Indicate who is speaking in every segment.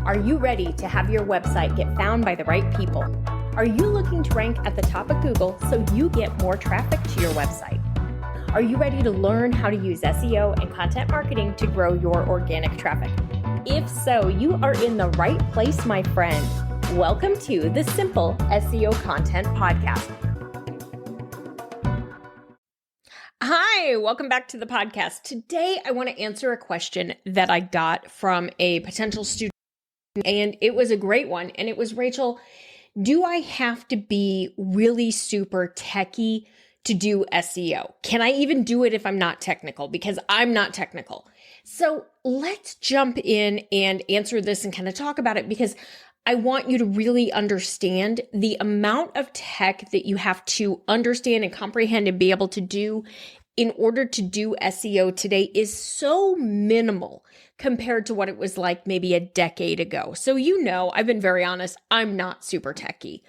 Speaker 1: Are you ready to have your website get found by the right people? Are you looking to rank at the top of Google so you get more traffic to your website? Are you ready to learn how to use SEO and content marketing to grow your organic traffic? If so, you are in the right place, my friend. Welcome to the Simple SEO Content Podcast. Hi, welcome back to the podcast. Today, I want to answer a question that I got from a potential student, and it was a great one. And it was, Rachel, do I have to be really super techie to do SEO? Can I even do it if I'm not technical? Because I'm not technical. So let's jump in and answer this and kind of talk about it, because I want you to really understand the amount of tech that you have to understand and comprehend and be able to do in order to do SEO today is so minimal compared to what it was like maybe a decade ago. So, I've been very honest, I'm not super techie.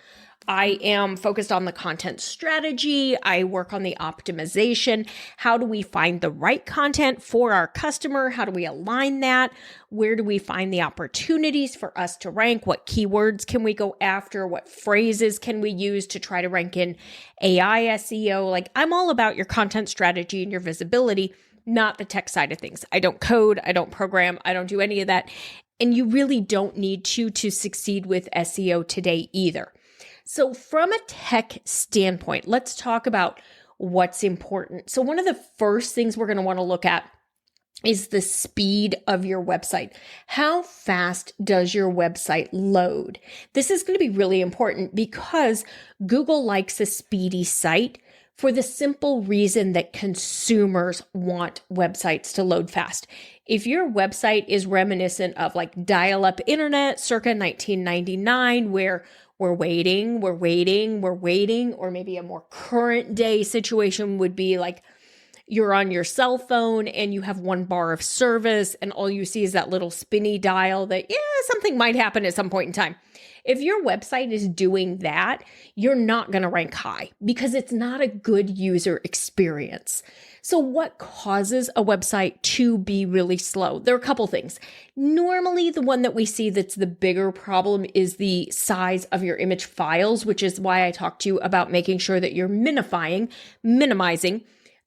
Speaker 1: I am focused on the content strategy. I work on the optimization. How do we find the right content for our customer? How do we align that? Where do we find the opportunities for us to rank? What keywords can we go after? What phrases can we use to try to rank in AI SEO? Like, I'm all about your content strategy and your visibility, not the tech side of things. I don't code, I don't program, I don't do any of that. And you really don't need to succeed with SEO today either. So from a tech standpoint, let's talk about what's important. So one of the first things we're going to want to look at is the speed of your website. How fast does your website load? This is going to be really important because Google likes a speedy site for the simple reason that consumers want websites to load fast. If your website is reminiscent of like dial-up internet circa 1999, where we're waiting, or maybe a more current day situation would be like you're on your cell phone and you have one bar of service and all you see is that little spinny dial that, something might happen at some point in time. If your website is doing that, you're not going to rank high because it's not a good user experience. So what causes a website to be really slow? There are a couple things. Normally, the one that we see that's the bigger problem is the size of your image files, which is why I talked to you about making sure that you're minimizing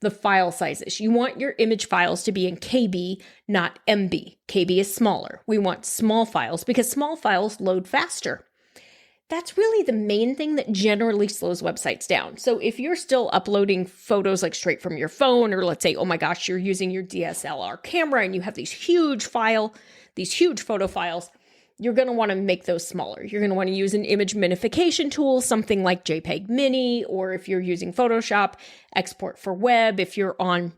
Speaker 1: the file sizes. You want your image files to be in KB, not MB. KB is smaller. We want small files because small files load faster. That's really the main thing that generally slows websites down. So if you're still uploading photos like straight from your phone, or let's say, oh my gosh, you're using your DSLR camera and you have these huge photo files, you're going to want to make those smaller. You're going to want to use an image minification tool, something like JPEG Mini, or if you're using Photoshop, export for web. If you're on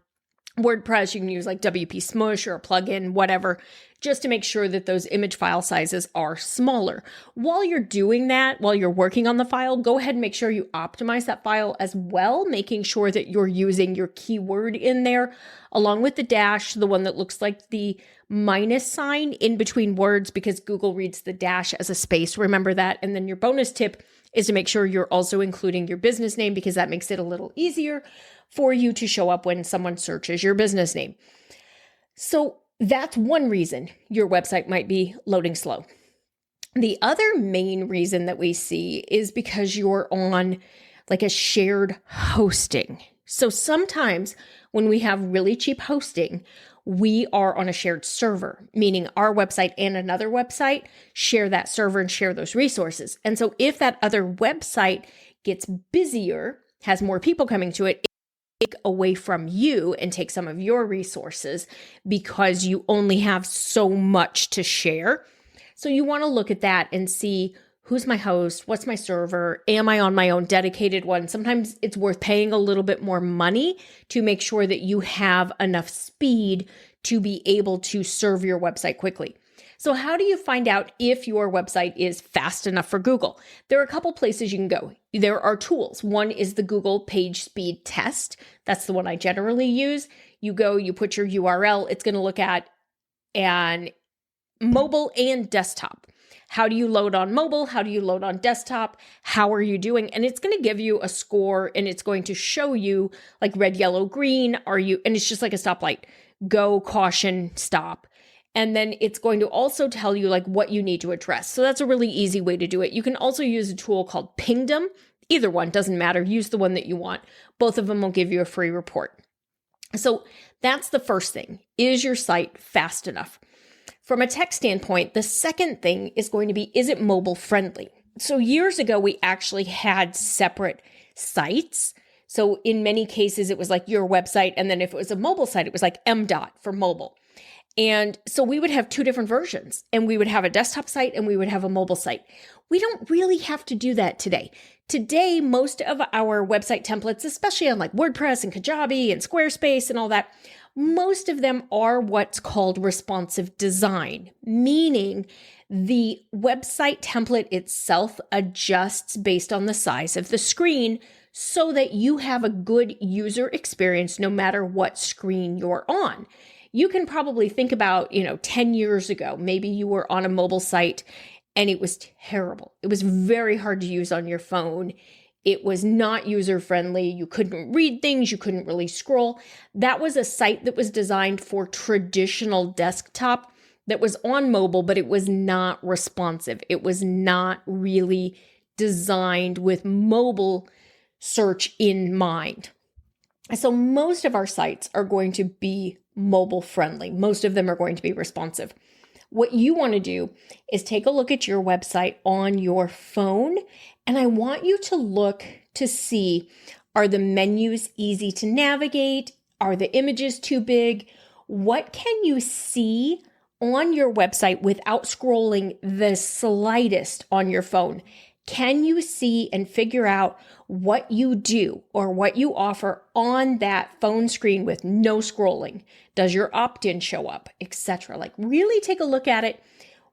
Speaker 1: WordPress, you can use like WP Smush or a plugin, whatever, just to make sure that those image file sizes are smaller. While you're doing that, while you're working on the file, go ahead and make sure you optimize that file as well, making sure that you're using your keyword in there, along with the dash, the one that looks like the minus sign in between words, because Google reads the dash as a space. Remember that. And then your bonus tip is to make sure you're also including your business name, because that makes it a little easier for you to show up when someone searches your business name. So that's one reason your website might be loading slow. The other main reason that we see is because you're on like a shared hosting. So sometimes when we have really cheap hosting, we are on a shared server, meaning our website and another website share that server and share those resources. And so if that other website gets busier, has more people coming to it, take away from you and take some of your resources because you only have so much to share. So you want to look at that and see who's my host, what's my server, am I on my own dedicated one? Sometimes it's worth paying a little bit more money to make sure that you have enough speed to be able to serve your website quickly. So how do you find out if your website is fast enough for Google? There are a couple places you can go. There are tools. One is the Google Page Speed Test. That's the one I generally use. You go, you put your URL. It's going to look at an mobile and desktop. How do you load on mobile? How do you load on desktop? How are you doing? And it's going to give you a score, and it's going to show you like red, yellow, green. And it's just like a stoplight. Go, caution, stop. And then it's going to also tell you like what you need to address. So that's a really easy way to do it. You can also use a tool called Pingdom. Either one, doesn't matter. Use the one that you want. Both of them will give you a free report. So that's the first thing. Is your site fast enough? From a tech standpoint, the second thing is going to be, is it mobile friendly? So years ago, we actually had separate sites. So in many cases, it was like your website. And then if it was a mobile site, it was like MDOT for mobile. And so we would have two different versions, and we would have a desktop site and we would have a mobile site. We don't really have to do that today. Today, most of our website templates, especially on like WordPress and Kajabi and Squarespace and all that, most of them are what's called responsive design, meaning the website template itself adjusts based on the size of the screen so that you have a good user experience no matter what screen you're on. You can probably think about, 10 years ago, maybe you were on a mobile site and it was terrible. It was very hard to use on your phone. It was not user-friendly. You couldn't read things. You couldn't really scroll. That was a site that was designed for traditional desktop that was on mobile, but it was not responsive. It was not really designed with mobile search in mind. So most of our sites are going to be mobile friendly. Most of them are going to be responsive. What you want to do is take a look at your website on your phone, and I want you to look to see, are the menus easy to navigate? Are the images too big? What can you see on your website without scrolling the slightest on your phone? Can you see and figure out what you do or what you offer on that phone screen with no scrolling? Does your opt-in show up, etc.? Like really take a look at it.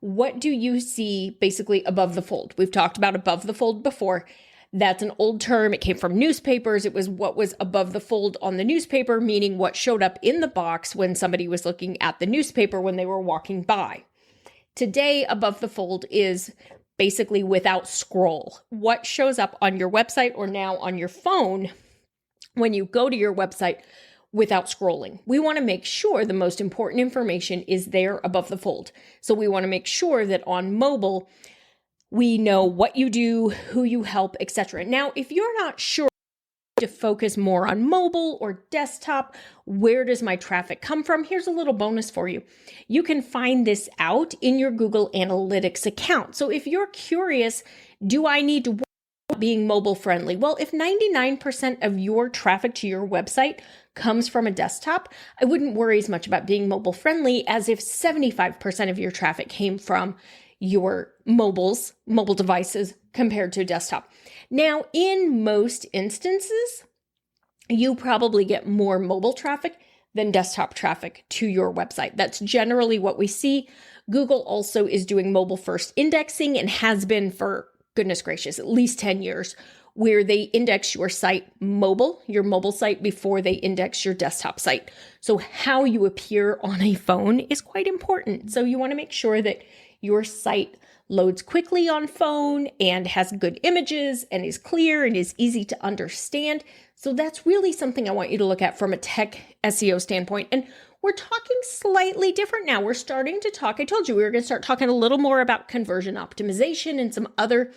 Speaker 1: What do you see basically above the fold? We've talked about above the fold before. That's an old term. It came from newspapers. It was what was above the fold on the newspaper, meaning what showed up in the box when somebody was looking at the newspaper when they were walking by. Today, above the fold is basically without scroll. What shows up on your website or now on your phone when you go to your website without scrolling. We want to make sure the most important information is there above the fold. So we want to make sure that on mobile, we know what you do, who you help, etc. Now, if you're not sure to focus more on mobile or desktop, where does my traffic come from? Here's a little bonus for you. You can find this out in your Google Analytics account. So if you're curious, do I need to worry about being mobile friendly? Well, if 99% of your traffic to your website comes from a desktop, I wouldn't worry as much about being mobile friendly as if 75% of your traffic came from your mobile devices compared to desktop. Now, in most instances, you probably get more mobile traffic than desktop traffic to your website. That's generally what we see. Google also is doing mobile first indexing and has been for, goodness gracious, at least 10 years, where they index your site mobile, your mobile site, before they index your desktop site. So how you appear on a phone is quite important. So you want to make sure that your site loads quickly on phone and has good images and is clear and is easy to understand. So that's really something I want you to look at from a tech SEO standpoint. And we're talking slightly different now. We're starting to talk, I told you we were going to start talking a little more about conversion optimization and some other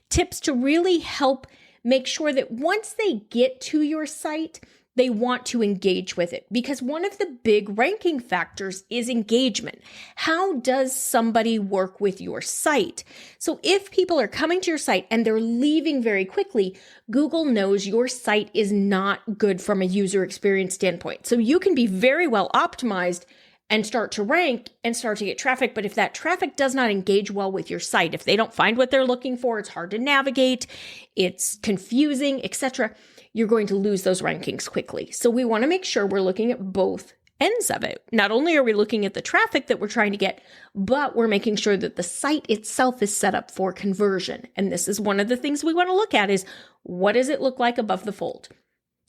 Speaker 1: tips to really help make sure that once they get to your site, they want to engage with it, because one of the big ranking factors is engagement. How does somebody work with your site? So if people are coming to your site and they're leaving very quickly, Google knows your site is not good from a user experience standpoint. So you can be very well optimized and start to rank and start to get traffic. But if that traffic does not engage well with your site, if they don't find what they're looking for, it's hard to navigate, it's confusing, etc., you're going to lose those rankings quickly. So we want to make sure we're looking at both ends of it. Not only are we looking at the traffic that we're trying to get, but we're making sure that the site itself is set up for conversion. And this is one of the things we want to look at is, what does it look like above the fold?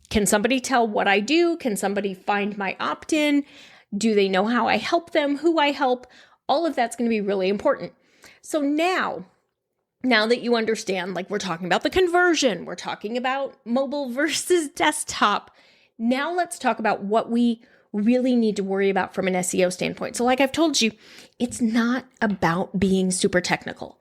Speaker 1: Can somebody tell what I do? Can somebody find my opt-in? Do they know how I help them, who I help? All of that's going to be really important. So now that you understand, like we're talking about the conversion, we're talking about mobile versus desktop. Now let's talk about what we really need to worry about from an SEO standpoint. So like I've told you, it's not about being super technical.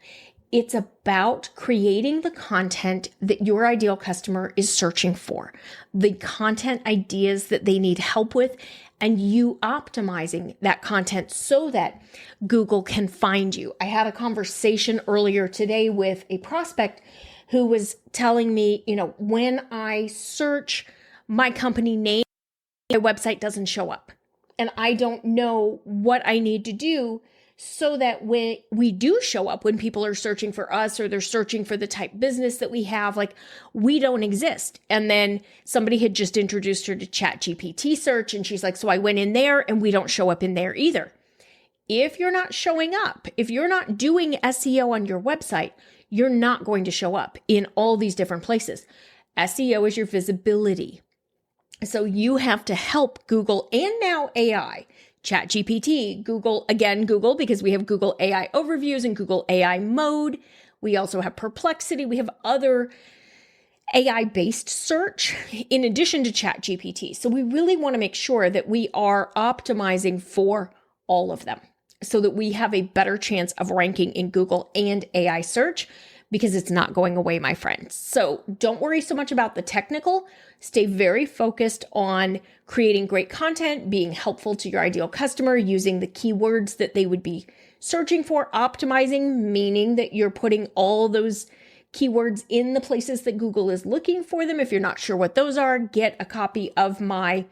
Speaker 1: It's about creating the content that your ideal customer is searching for, the content ideas that they need help with, and you optimizing that content so that Google can find you. I had a conversation earlier today with a prospect who was telling me, when I search my company name, my website doesn't show up. And I don't know what I need to do so that when we do show up, when people are searching for us or they're searching for the type business that we have, we don't exist. And then somebody had just introduced her to ChatGPT search, and she's like, so I went in there and we don't show up in there either. If you're not showing up, if you're not doing SEO on your website, you're not going to show up in all these different places. SEO is your visibility. So you have to help Google and now AI, ChatGPT, Google, because we have Google AI overviews and Google AI mode. We also have Perplexity. We have other AI-based search in addition to ChatGPT. So we really want to make sure that we are optimizing for all of them so that we have a better chance of ranking in Google and AI search, because it's not going away, my friends. So don't worry so much about the technical. Stay very focused on creating great content, being helpful to your ideal customer, using the keywords that they would be searching for, optimizing, meaning that you're putting all those keywords in the places that Google is looking for them. If you're not sure what those are, get a copy of my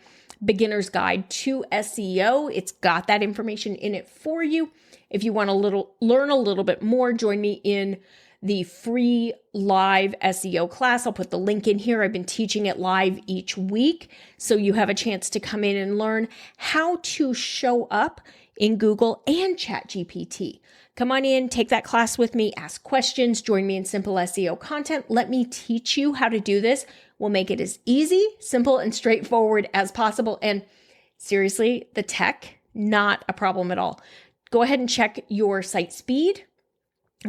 Speaker 1: beginner's guide to SEO. It's got that information in it for you. If you want to learn a little bit more, join me in the free live SEO class. I'll put the link in here. I've been teaching it live each week, so you have a chance to come in and learn how to show up in Google and ChatGPT. Come on in, take that class with me, ask questions, join me in Simple SEO Content. Let me teach you how to do this. We'll make it as easy, simple, and straightforward as possible. And seriously, the tech, not a problem at all. Go ahead and check your site speed.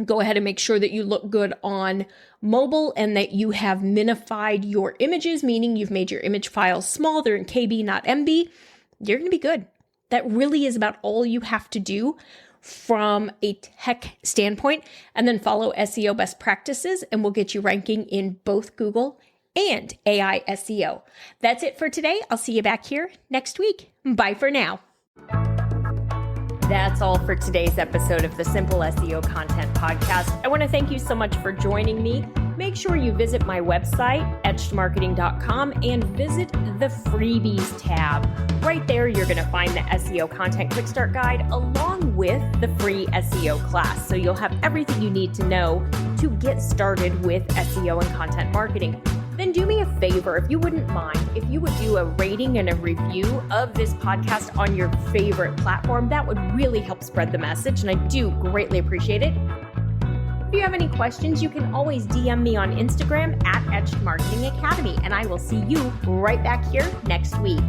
Speaker 1: Go ahead and make sure that you look good on mobile and that you have minified your images, meaning you've made your image files small. They're in KB, not MB. You're going to be good. That really is about all you have to do from a tech standpoint, and then follow SEO best practices, and we'll get you ranking in both Google and AI SEO. That's it for today. I'll see you back here next week. Bye for now. That's all for today's episode of the Simple SEO Content Podcast. I want to thank you so much for joining me. Make sure you visit my website, etchedmarketing.com, and visit the freebies tab. Right there, you're going to find the SEO Content Quick Start Guide along with the free SEO class. So you'll have everything you need to know to get started with SEO and content marketing. Then do me a favor, if you wouldn't mind, if you would do a rating and a review of this podcast on your favorite platform. That would really help spread the message, and I do greatly appreciate it. If you have any questions, you can always DM me on Instagram at Etched Marketing Academy, and I will see you right back here next week.